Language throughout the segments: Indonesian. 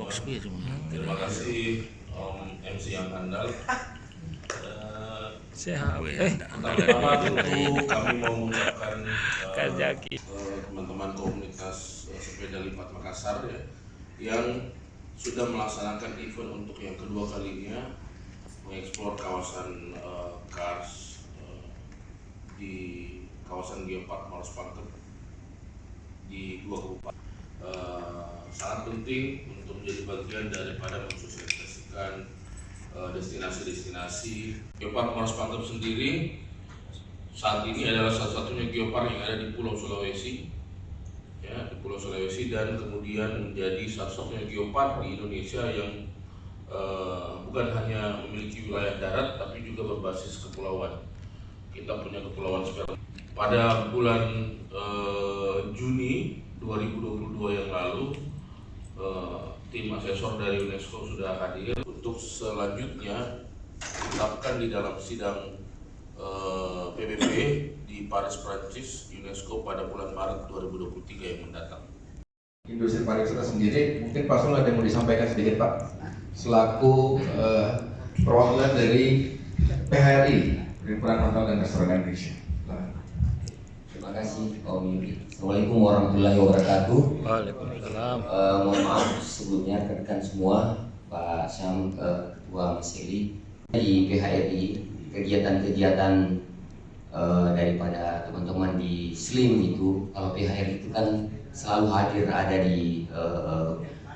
Terima kasih Om MC yang handal. Pertama-tama tentu kami mau mengucapkan teman-teman komunitas sepeda lipat Makassar ya, yang sudah melaksanakan event untuk yang kedua kalinya mengeksplor kawasan kars di kawasan Geopark Maros Pangkep di dua kabupaten. Sangat penting untuk menjadi bagian daripada mensosialisasikan destinasi-destinasi. Geopark Maros Pangkep sendiri saat ini adalah satu-satunya geopark yang ada di Pulau Sulawesi, ya, di Pulau Sulawesi, dan kemudian menjadi satu-satunya geopark di Indonesia yang bukan hanya memiliki wilayah darat tapi juga berbasis kepulauan. Kita punya kepulauan Seperti pada bulan Juni 2022 yang lalu, tim asesor dari UNESCO sudah hadir untuk selanjutnya ditetapkan di dalam sidang PBB di Paris, Prancis, UNESCO pada bulan Maret 2023 yang mendatang. Industri pariwisata sendiri, mungkin Pak Sul ada yang mau disampaikan sedikit Pak, selaku perwakilan dari PHRI, Perhimpunan Hotel dan Restoran Indonesia. Terima kasih Om Yudi. Assalamualaikum warahmatullahi wabarakatuh. Waalaikumsalam. Mohon maaf sebelumnya rekan semua, Pak Syam, Ketua Meseli di PHRI, kegiatan-kegiatan daripada teman-teman di SLIM itu, kalau PHRI itu kan selalu hadir ada di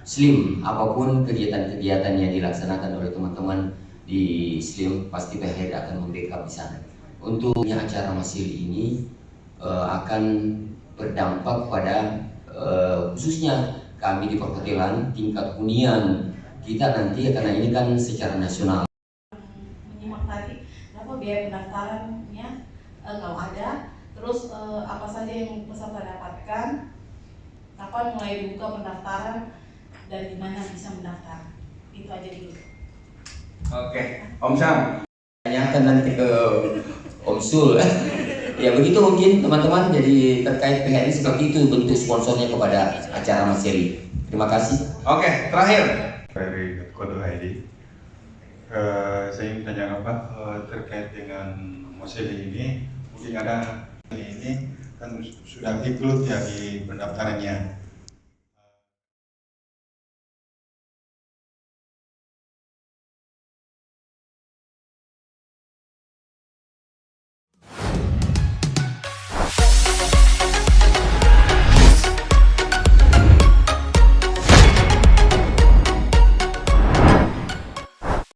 SLIM, apapun kegiatan-kegiatan yang dilaksanakan oleh teman-teman di SLIM pasti PHRI akan membackup di sana. Untuk acara Meseli ini akan berdampak pada khususnya kami di perhotelan, tingkat hunian kita nanti karena ini kan secara nasional. Menyimak tadi berapa biaya pendaftarannya kalau ada, terus apa saja yang peserta dapatkan, kapan mulai dibuka pendaftaran dan di mana bisa mendaftar. Itu aja dulu. Oke, Om Syam. Tanyakan nanti ke Om Sul. Ya begitu mungkin teman-teman, jadi terkait PHRI seperti itu bentuk sponsornya kepada acara Meseli. Terima kasih. Oke, terakhir dari Kode ID. Saya ingin tanya apa terkait dengan Meseli ini, mungkin ada ini kan sudah include ya di pendaftarannya.